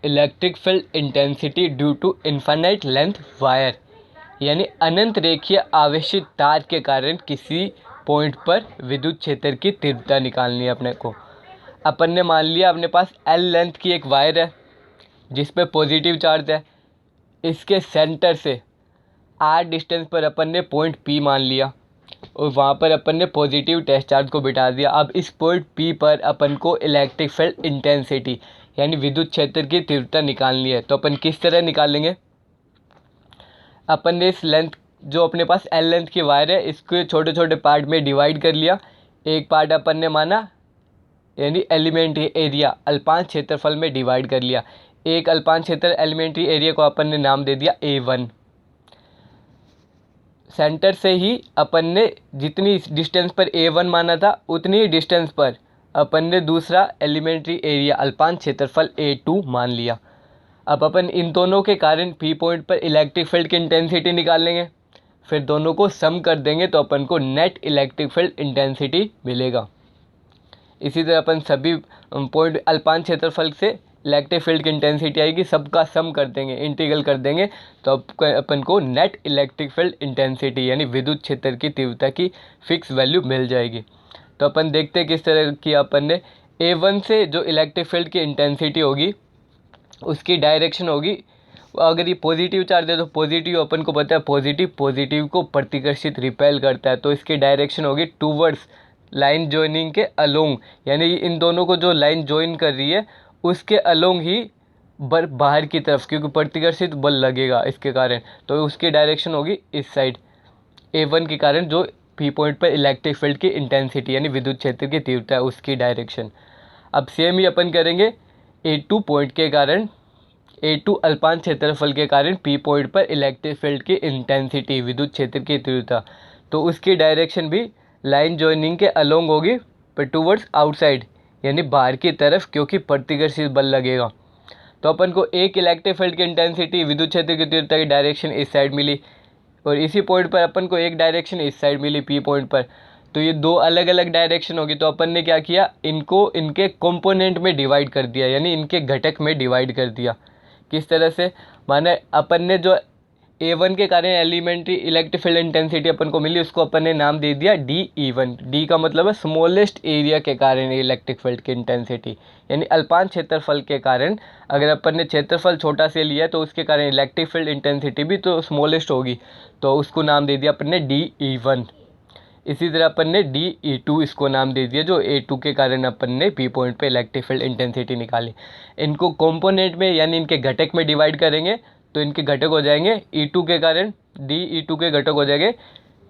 Electric field intensity due to infinite length wire, यानी अनंत रेखीय आवेशित तार के कारण किसी पॉइंट पर विद्युत क्षेत्र की तीव्रता निकालनी है अपने को। अपन ने मान लिया अपने पास एल लेंथ की एक वायर है जिस पे पॉजिटिव चार्ज है। इसके सेंटर से आर डिस्टेंस पर अपन ने पॉइंट पी मान लिया और वहाँ पर अपन ने पॉजिटिव टेस्ट चार्ज को बिठा दिया। अब इस पॉइंट पी पर अपन को इलेक्ट्रिक फील्ड इंटेंसिटी यानी विद्युत क्षेत्र की तीव्रता निकालनी है। तो अपन किस तरह निकालेंगे, अपन ने इस लेंथ जो अपने पास एल लेंथ की वायर है इसको छोटे छोटे पार्ट में डिवाइड कर लिया। एक पार्ट अपन ने माना यानी एलिमेंट्री एरिया अल्पांश क्षेत्रफल में डिवाइड कर लिया। एक अल्पांश क्षेत्र एलिमेंट्री एरिया को अपन ने नाम दे दिया A1। सेंटर से ही अपन ने जितनी डिस्टेंस पर A1 माना था उतनी ही डिस्टेंस पर अपन ने दूसरा एलिमेंट्री एरिया अल्पांश क्षेत्रफल A2 मान लिया। अब अपन इन दोनों के कारण P पॉइंट पर इलेक्ट्रिक फील्ड की इंटेंसिटी निकालेंगे, फिर दोनों को सम कर देंगे तो अपन को नेट इलेक्ट्रिक फील्ड इंटेंसिटी मिलेगा। इसी तरह अपन सभी पॉइंट अल्पांश क्षेत्रफल से इलेक्ट्रिक फील्ड की इंटेंसिटी आएगी, सबका सम कर देंगे, इंटीग्रल कर देंगे तो अपन को नेट इलेक्ट्रिक फील्ड इंटेंसिटी यानी विद्युत क्षेत्र की तीव्रता की फिक्स वैल्यू मिल जाएगी। तो अपन देखते हैं किस तरह की अपन ने A1 से जो इलेक्ट्रिक फील्ड की इंटेंसिटी होगी उसकी डायरेक्शन होगी, अगर ये पॉजिटिव चार्ज है तो पॉजिटिव अपन को पता है पॉजिटिव को प्रतिकर्षित रिपेल करता है, तो इसकी डायरेक्शन होगी टूवर्ड्स लाइन जॉइनिंग के अलोंग, यानी इन दोनों को जो लाइन जॉइन कर रही है उसके अलोंग ही बाहर की तरफ, क्योंकि प्रतिकर्षित बल लगेगा इसके कारण, तो उसकी डायरेक्शन होगी इस साइड A1 के कारण जो P पॉइंट पर इलेक्ट्रिक फील्ड की इंटेंसिटी यानी विद्युत क्षेत्र की तीव्रता है उसकी डायरेक्शन। अब सेम ही अपन करेंगे A2 पॉइंट के कारण, A2 अल्पांश क्षेत्रफल के कारण P पॉइंट पर इलेक्ट्रिक फील्ड की इंटेंसिटी विद्युत क्षेत्र की तीव्रता, तो उसकी डायरेक्शन भी लाइन जॉइनिंग के अलोंग होगी पर टूवर्ड्स आउटसाइड यानी बाहर की तरफ, क्योंकि प्रतिकर्षित बल लगेगा। तो अपन को एक इलेक्ट्रिक फील्ड की इंटेंसिटी विद्युत क्षेत्र की तीव्रता की डायरेक्शन इस साइड मिली और इसी पॉइंट पर अपन को एक डायरेक्शन इस साइड मिली P पॉइंट पर, तो ये दो अलग अलग डायरेक्शन होगी। तो अपन ने क्या किया, इनको इनके कंपोनेंट में डिवाइड कर दिया यानी इनके घटक में डिवाइड कर दिया। किस तरह से, माने अपन ने जो A1 के कारण एलिमेंट्री इलेक्ट्रिक फील्ड इंटेंसिटी अपन को मिली उसको अपन ने नाम दे दिया DE1। डी का मतलब है स्मॉलेस्ट एरिया के कारण इलेक्ट्रिक फील्ड की इंटेंसिटी, यानी अल्पांश क्षेत्रफल के कारण अगर अपन ने क्षेत्रफल छोटा से लिया तो उसके कारण इलेक्ट्रिक फील्ड इंटेंसिटी भी तो स्मॉलेस्ट होगी, तो उसको नाम दे दिया अपन ने DE1। इसी तरह अपन ने DE2 इसको नाम दे दिया, जो A2 के कारण अपन ने P पॉइंट पे इलेक्ट्रिक फील्ड इंटेंसिटी निकाली। इनको कंपोनेंट में यानी इनके घटक में डिवाइड करेंगे तो इनके घटक हो जाएंगे E2 के कारण DE2 के घटक हो जाएंगे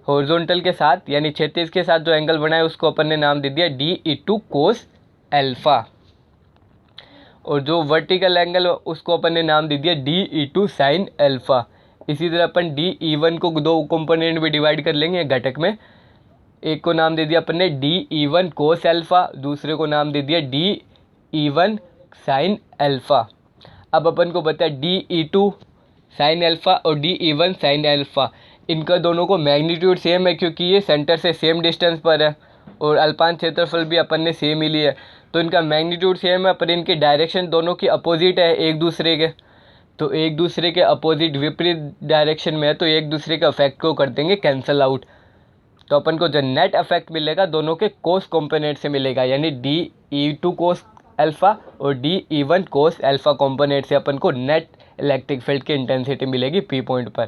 हॉरिजॉन्टल के साथ यानी क्षैतिज के साथ जो एंगल बना है उसको अपन ने नाम दे दिया DE2 कोस अल्फा, और जो वर्टिकल एंगल उसको अपन ने नाम दे दिया DE2 साइन अल्फा। इसी तरह अपन DE1 को दो कंपोनेंट में डिवाइड कर लेंगे घटक में, एक को नाम दे दिया अपन ने DE1 कोस अल्फा, दूसरे को नाम दे दिया DE1 साइन अल्फा। अब अपन को पता है DE2 साइन अल्फा और DE1 साइन अल्फा, इनका दोनों को मैग्नीट्यूड सेम है क्योंकि ये सेंटर से सेम डिस्टेंस पर है और अल्पांश क्षेत्रफल भी अपन ने सेम ही लिया है, तो इनका मैग्नीट्यूड सेम है पर इनकी डायरेक्शन दोनों की अपोजिट है एक दूसरे के, तो एक दूसरे के अपोजिट विपरीत डायरेक्शन में है तो एक दूसरे के इफेक्ट को कर देंगे कैंसिल आउट। तो अपन को जो नेट इफेक्ट मिलेगा दोनों के कोस कंपोनेंट से मिलेगा, यानी DE2 कोस अल्फा और DE1 कोस अल्फा कंपोनेंट से अपन को नेट इलेक्ट्रिक फील्ड की इंटेंसिटी मिलेगी P पॉइंट पर।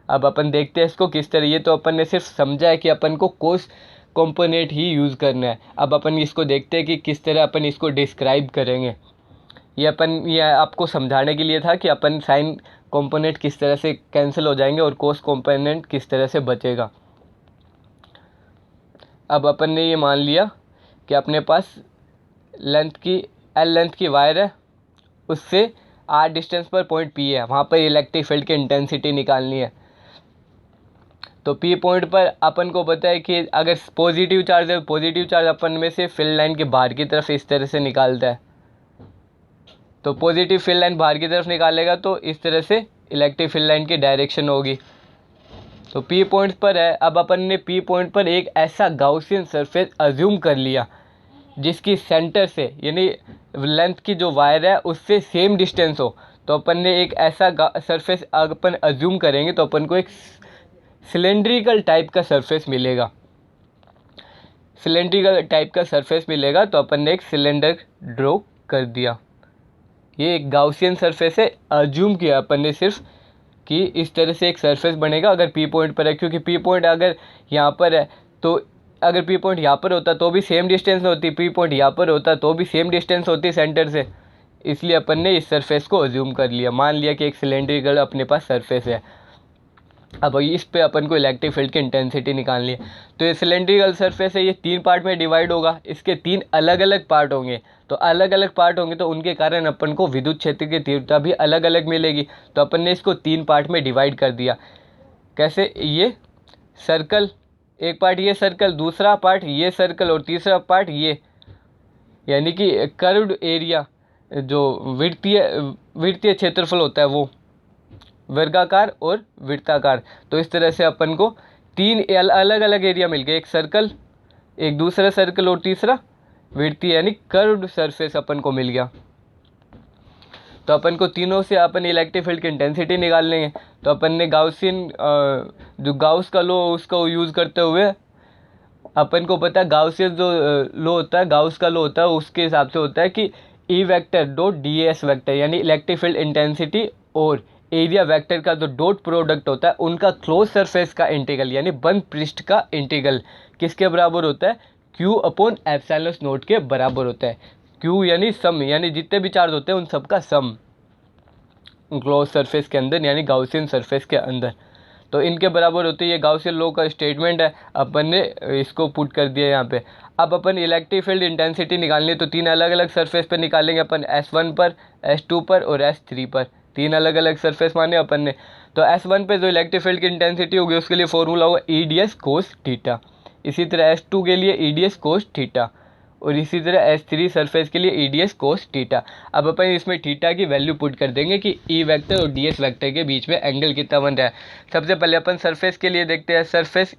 अब अपन देखते हैं इसको किस तरह, ये तो अपन ने सिर्फ समझा है कि अपन को कोस कंपोनेंट ही यूज़ करना है। अब अपन इसको देखते हैं कि किस तरह अपन इसको डिस्क्राइब करेंगे। ये आपको समझाने के लिए था कि अपन साइन कंपोनेंट किस तरह से कैंसिल हो जाएंगे और कोस कंपोनेंट किस तरह से बचेगा। अब अपन ने ये मान लिया कि अपने पास एल लेंथ की वायर है, उससे R डिस्टेंस पर पॉइंट P है, वहाँ पर इलेक्ट्रिक फील्ड की इंटेंसिटी निकालनी है। तो P पॉइंट पर अपन को पता है कि अगर पॉजिटिव चार्ज है, पॉजिटिव चार्ज अपन में से फील्ड लाइन के बाहर की तरफ इस तरह से निकालता है, तो पॉजिटिव फील्ड लाइन बाहर की तरफ निकालेगा तो इस तरह से इलेक्ट्रिक फील्ड लाइन की डायरेक्शन होगी। तो P पॉइंट पर है, अब अपन ने P पॉइंट पर एक ऐसा गाउसियन सरफेस अज्यूम कर लिया जिसकी सेंटर से यानी लेंथ की जो वायर है उससे सेम डिस्टेंस हो, तो अपन ने एक ऐसा सरफेस अपन अज्यूम करेंगे तो अपन को एक सिलेंड्रिकल टाइप का सरफेस मिलेगा। सिलेंड्रिकल टाइप का सरफेस मिलेगा तो अपन ने एक सिलेंडर ड्रॉ कर दिया। ये एक गाउसियन सरफेस है, अज्यूम किया अपन ने सिर्फ कि इस तरह से एक सरफेस बनेगा अगर पी पॉइंट पर है, क्योंकि पी पॉइंट अगर यहाँ पर है तो अगर पी पॉइंट यहाँ पर होता तो भी सेम डिस्टेंस होती, पी पॉइंट यहाँ पर होता तो भी सेम डिस्टेंस होती सेंटर से, इसलिए अपन ने इस सरफेस को अज्यूम कर लिया, मान लिया कि एक सिलेंड्रिकल अपने पास सरफेस है। अब इस पे अपन को इलेक्ट्रिक फील्ड की इंटेंसिटी निकालनी है। तो ये सिलेंड्रिकल सरफेस है, ये 3 पार्ट में डिवाइड होगा, इसके 3 अलग अलग पार्ट होंगे, तो अलग अलग पार्ट होंगे तो उनके कारण अपन को विद्युत क्षेत्र की तीव्रता भी अलग अलग मिलेगी। तो अपन ने इसको 3 पार्ट में डिवाइड कर दिया। कैसे? ये सर्कल, एक पार्ट ये सर्कल, दूसरा पार्ट ये सर्कल और तीसरा पार्ट ये, यानी कि कर्व्ड एरिया जो वृत्तीय क्षेत्रफल होता है वो वर्गाकार और वृत्ताकार। तो इस तरह से अपन को 3 अलग अलग एरिया मिल गए, एक सर्कल, एक दूसरा सर्कल और तीसरा वृत्तीय यानी कर्व्ड सरफेस अपन को मिल गया। तो अपन को तीनों से अपन इलेक्ट्रिक फील्ड की इंटेंसिटी निकाल लेंगे। तो अपन ने गाउसियन जो गाउस का लॉ उसको यूज़ करते हुए अपन को पता है गाउसियन जो लॉ होता है, गाउस का लॉ होता है, उसके हिसाब से होता है कि E vector dot D S vector यानी इलेक्ट्रिक फील्ड इंटेंसिटी और एरिया वेक्टर का जो डॉट प्रोडक्ट होता है उनका क्लोज सरफेस का इंटीग्रल यानी बंद पृष्ठ का इंटीग्रल किसके बराबर होता है? Q अपॉन एप्सिलॉन नॉट के बराबर होता है। Q यानी सम, यानी जितने भी चार्ज होते हैं उन सबका सम क्लोज सरफेस के अंदर यानी गाउसियन सरफेस के अंदर, तो इनके बराबर होती है। ये गाउसियन लॉ का स्टेटमेंट है, अपन ने इसको पुट कर दिया यहाँ पे। अब अपन इलेक्ट्रिक फील्ड इंटेंसिटी निकालनी है तो 3 अलग अलग सरफेस पर निकालेंगे अपन, S1 पर, S2 पर और S3 पर, 3 अलग अलग सरफेस माने अपन ने। तो S1 पे जो इलेक्ट्रिक फील्ड की इंटेंसिटी होगी उसके लिए फॉर्मूला होगा EDS कोस थीटा, इसी तरह S2 के लिए EDS कोस थीटा और इसी तरह S3 सरफेस के लिए EDS कोस थीटा। अब अपन इसमें थीटा की वैल्यू पुट कर देंगे कि E वेक्टर और DS वेक्टर के बीच में एंगल कितना बन रहा है। सबसे पहले अपन सरफेस के लिए देखते हैं, सरफेस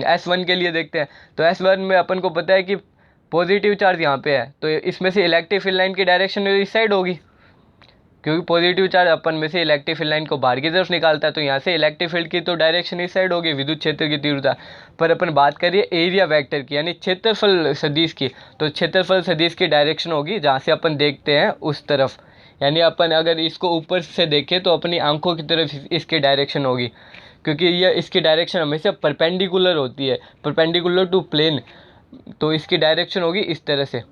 S1 के लिए देखते हैं। तो S1 में अपन को पता है कि पॉजिटिव चार्ज यहाँ पे है, तो इसमें से इलेक्ट्रिक फील्ड लाइन की डायरेक्शन इस साइड होगी, क्योंकि पॉजिटिव चार्ज अपन में से इलेक्ट्रिक फील्ड लाइन को बाहर की तरफ निकालता है, तो यहाँ से इलेक्ट्रिक फील्ड की तो डायरेक्शन इस साइड होगी, विद्युत क्षेत्र की तीव्रता। पर अपन बात करिए एरिया वेक्टर की यानी क्षेत्रफल सदिश की, तो क्षेत्रफल सदिश की डायरेक्शन होगी जहाँ से अपन देखते हैं उस तरफ, यानी अपन अगर इसको ऊपर से देखें तो अपनी आंखों की तरफ इसकी डायरेक्शन होगी, क्योंकि ये इसकी डायरेक्शन हमेशा परपेंडिकुलर होती है, परपेंडिकुलर टू प्लेन, तो इसकी डायरेक्शन होगी इस तरह से।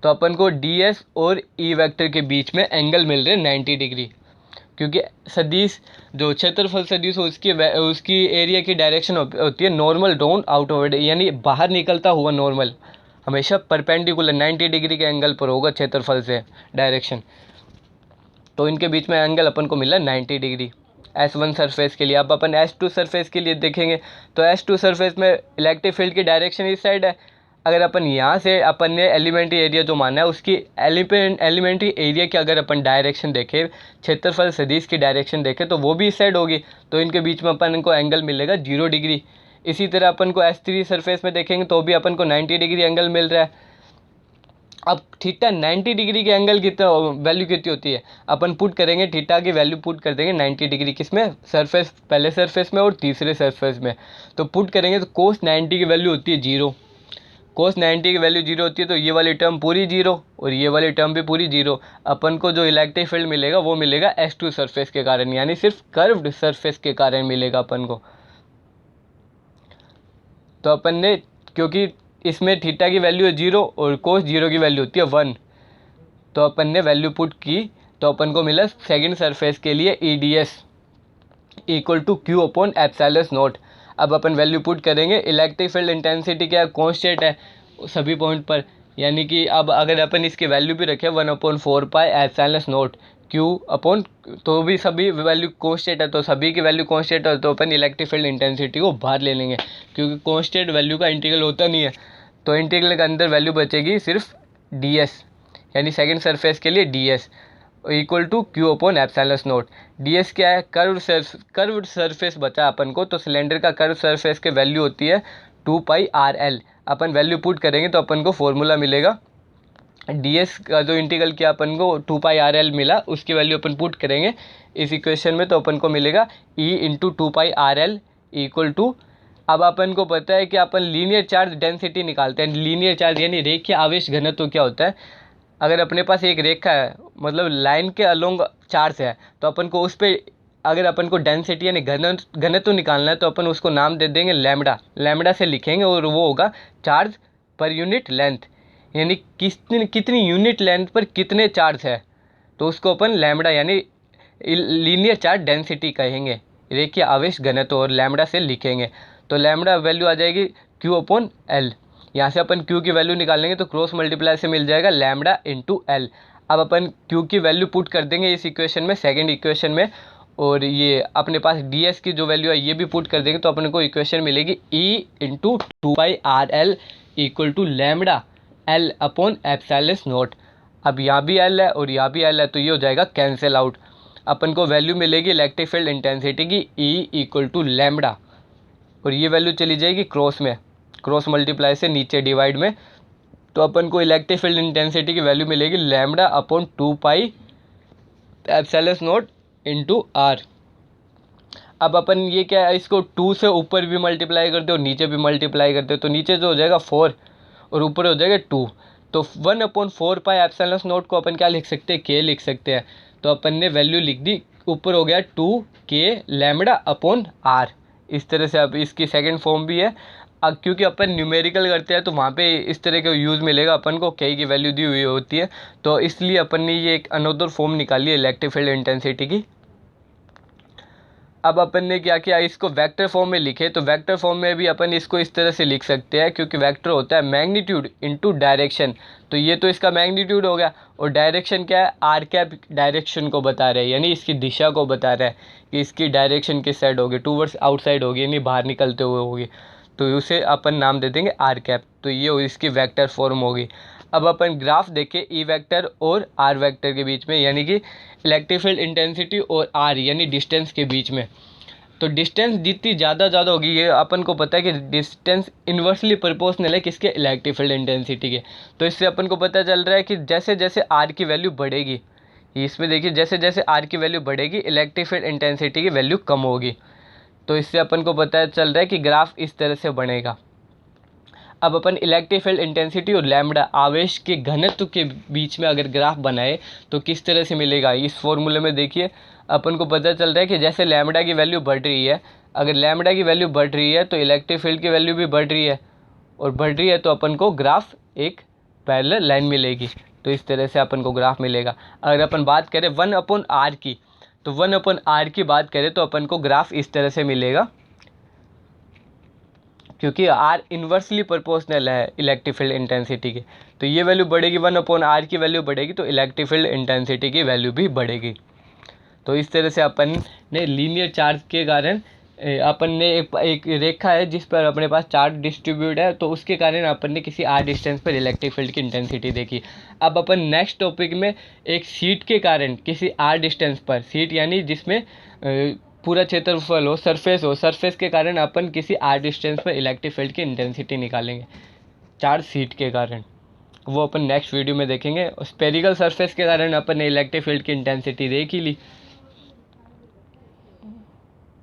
तो अपन को DS और E वेक्टर के बीच में एंगल मिल रहे हैं 90 डिग्री, क्योंकि सदिश जो क्षेत्रफल सदिश हो उसकी एरिया की डायरेक्शन होती है नॉर्मल डाउन आउटवर्ड, यानी बाहर निकलता हुआ नॉर्मल, हमेशा परपेंडिकुलर 90 डिग्री के एंगल पर होगा क्षेत्रफल से डायरेक्शन। तो इनके बीच में एंगल अपन को मिला 90 डिग्री S1 सरफेस के लिए। अब अपन S2 सरफेस के लिए देखेंगे तो S2 सरफेस में इलेक्ट्रिक फील्ड की डायरेक्शन इस साइड है। अगर अपन यहाँ से अपन ने एलिमेंट्री एरिया जो माना है उसकी एलिमेंट्री एरिया की अगर अपन डायरेक्शन देखें, क्षेत्रफल सदिश की डायरेक्शन देखें तो वो भी इस साइड होगी, तो इनके बीच में अपन को एंगल मिलेगा 0 डिग्री। इसी तरह अपन को S3 सरफेस में देखेंगे तो भी अपन को 90 डिग्री एंगल मिल रहा है। अब थीटा 90 डिग्री के एंगल कितना वैल्यू कितनी होती है, अपन पुट करेंगे थीटा की वैल्यू पुट कर देंगे 90 डिग्री किसमें, सरफेस, पहले सरफेस में और तीसरे सरफेस में। तो पुट करेंगे तो कोस 90 की वैल्यू होती है 0, कोस 90 की वैल्यू 0 होती है, तो ये वाली टर्म पूरी 0 और ये वाली टर्म भी पूरी 0। अपन को जो इलेक्ट्रिक फील्ड मिलेगा वो मिलेगा S2 सरफेस के कारण, यानी सिर्फ कर्व्ड सरफेस के कारण मिलेगा अपन को। तो अपन ने, क्योंकि इसमें थीटा की वैल्यू है 0 और कोस 0 की वैल्यू होती है 1, तो अपन ने वैल्यू पुट की तो अपन को मिला सेकंड सरफेस के लिए EDS equal to Q upon epsilon naught. अब अपन वैल्यू पुट करेंगे, इलेक्ट्रिक फील्ड इंटेंसिटी क्या कांस्टेंट है सभी पॉइंट पर, यानी कि अब अगर अपन इसकी वैल्यू भी रखें 1/4 pi epsilon not Q upon, तो भी सभी वैल्यू कांस्टेंट है, तो सभी की वैल्यू कांस्टेंट है, तो अपन इलेक्ट्रिक फील्ड इंटेंसिटी को बाहर ले लेंगे, क्योंकि कांस्टेंट वैल्यू का इंटीग्रल होता नहीं है, तो इंटीग्रल के अंदर वैल्यू बचेगी सिर्फ DS, यानी सेकंड सरफेस के लिए DS equal to Q upon epsilon naught. DS क्या है, कर्व्ड सरफेस बचा अपन को, तो सिलेंडर का कर्व सरफेस के वैल्यू होती है 2 पाई RL। अपन वैल्यू पुट करेंगे तो अपन को फॉर्मूला मिलेगा ds का जो इंटीग्रल किया अपन को 2πrl मिला, उसकी वैल्यू अपन पुट करेंगे इस इक्वेशन में, तो अपन को मिलेगा e into 2πrl equal to, अब अपन को पता है कि अपन लीनियर चार्ज डेंसिटी निकालते हैं। लीनियर चार्ज यानी रेखीय आवेश घनत्व क्या होता है, अगर अपने पास एक रेखा है मतलब लाइन के अलोंग चार्ज है, तो अपन को उस पर अगर अपन को डेंसिटी यानी घनत्व निकालना है तो अपन उसको नाम दे देंगे लैम्बडा। लैम्बडा से लिखेंगे और वो होगा चार्ज पर यूनिट लेंथ, यानी कितनी यूनिट लेंथ पर कितने चार्ज है, तो उसको अपन लैम्बडा यानी लीनियर चार्ज डेंसिटी कहेंगे, रेखीय आवेश घनत्व, और लैम्बडा से लिखेंगे। तो लैम्बडा वैल्यू आ जाएगी Q अपॉन L। यहाँ से अपन Q की वैल्यू निकालेंगे तो क्रॉस मल्टीप्लाई से मिल जाएगा लैम्बडा इंटू L। अब अपन Q की वैल्यू पुट कर देंगे इस इक्वेशन में, सेकेंड इक्वेशन में, और ये अपने पास ds की जो वैल्यू है ये भी पुट कर देंगे, तो अपने को इक्वेशन मिलेगी E into 2πrl equal to lambda L upon epsilon naught. अब यहाँ भी L है और यहाँ भी L है, तो ये हो जाएगा कैंसिल आउट। अपन को वैल्यू मिलेगी इलेक्ट्रिक फील्ड इंटेंसिटी की E इक्वल टू लैम्बडा, और ये वैल्यू चली जाएगी क्रॉस में, क्रॉस मल्टीप्लाई से नीचे डिवाइड में, तो अपन को इलेक्ट्रिक फील्ड इंटेंसिटी की वैल्यू मिलेगी lambda upon 2π epsilon naught into R. अब अपन ये क्या है, इसको 2 से ऊपर भी मल्टीप्लाई करते हो, नीचे भी मल्टीप्लाई करते हो, तो नीचे जो हो जाएगा 4 और ऊपर हो जाएगा 2, तो 1/4π एप्सिलॉन नॉट को अपन क्या लिख सकते हैं, के लिख सकते हैं। तो अपन ने वैल्यू लिख दी, ऊपर हो गया 2k लैम्बडा अपॉन आर। इस तरह से अब इसकी सेकंड फॉर्म भी है। अब क्योंकि अपन न्यूमेरिकल करते हैं तो वहाँ पे इस तरह का यूज़ मिलेगा अपन को, के की वैल्यू दी हुई होती है, तो इसलिए अपन ने ये एक अनदर फॉर्म निकाली है इलेक्ट्रिक फील्ड इंटेंसिटी की। अब अपन ने क्या किया, इसको वेक्टर फॉर्म में लिखे, तो वेक्टर फॉर्म में भी अपन इसको इस तरह से लिख सकते हैं, क्योंकि वेक्टर होता है मैग्नीट्यूड इनटू डायरेक्शन। तो ये तो इसका मैग्नीट्यूड हो गया, और डायरेक्शन क्या है, आर कैप डायरेक्शन को बता रहा है, यानी इसकी दिशा को बता रहा है कि इसकी डायरेक्शन किस साइड होगी, टूवर्ड्स आउटसाइड होगी, यानी बाहर निकलते हुए होगी, तो उसे अपन नाम दे देंगे आर कैप। तो ये इसकी वेक्टर फॉर्म होगी। अब अपन ग्राफ देखें ई वेक्टर और आर वेक्टर के बीच में, यानी कि इलेक्ट्रिक फील्ड इंटेंसिटी और आर यानी डिस्टेंस के बीच में। तो डिस्टेंस जितनी ज़्यादा होगी, ये अपन को पता है कि डिस्टेंस इन्वर्सली प्रोपोर्शनल है किसके, इलेक्ट्रिक फील्ड इंटेंसिटी के। तो इससे अपन को पता चल रहा है कि जैसे जैसे आर की वैल्यू बढ़ेगी, इसमें देखिए जैसे जैसे आर की वैल्यू बढ़ेगी इलेक्ट्रिक फील्ड इंटेंसिटी की वैल्यू कम होगी। तो इससे अपन को पता चल रहा है कि ग्राफ इस तरह से बनेगा। अब अपन इलेक्ट्रिक फील्ड इंटेंसिटी और लैम्बडा आवेश के घनत्व के बीच में अगर ग्राफ बनाए तो किस तरह से मिलेगा, इस फॉर्मूले में देखिए अपन को पता चल रहा है कि जैसे लैम्बडा की वैल्यू बढ़ रही है, अगर लैम्बडा की वैल्यू बढ़ रही है तो इलेक्ट्रिक फील्ड की वैल्यू भी बढ़ रही है, और बढ़ रही है तो अपन को ग्राफ एक पैरेलल लाइन मिलेगी। तो इस तरह से अपन को ग्राफ मिलेगा। अगर अपन बात करें 1/r की, तो 1/r की बात करें तो अपन को ग्राफ इस तरह से मिलेगा, क्योंकि R इन्वर्सली प्रोपोर्शनल है इलेक्ट्रिक फील्ड इंटेंसिटी के। तो ये वैल्यू बढ़ेगी, 1/r की वैल्यू बढ़ेगी तो इलेक्ट्रिक फील्ड इंटेंसिटी की वैल्यू भी बढ़ेगी। तो इस तरह से अपन ने लीनियर चार्ज के कारण अपन ने एक रेखा है जिस पर अपने पास चार्ज डिस्ट्रीब्यूट है, तो उसके कारण अपन ने किसी r डिस्टेंस पर इलेक्ट्रिक फील्ड की इंटेंसिटी देखी। अब अपन नेक्स्ट टॉपिक में एक शीट के कारण किसी r डिस्टेंस पर, शीट यानी जिसमें पूरा क्षेत्रफल हो, सरफेस के कारण अपन किसी r डिस्टेंस पर इलेक्ट्रिक फील्ड की इंटेंसिटी निकालेंगे चार्ज शीट के कारण। वो अपन नेक्स्ट वीडियो में देखेंगे। स्पेरिकल सरफेस के कारण अपन ने इलेक्ट्रिक फील्ड की इंटेंसिटी देख ही ली।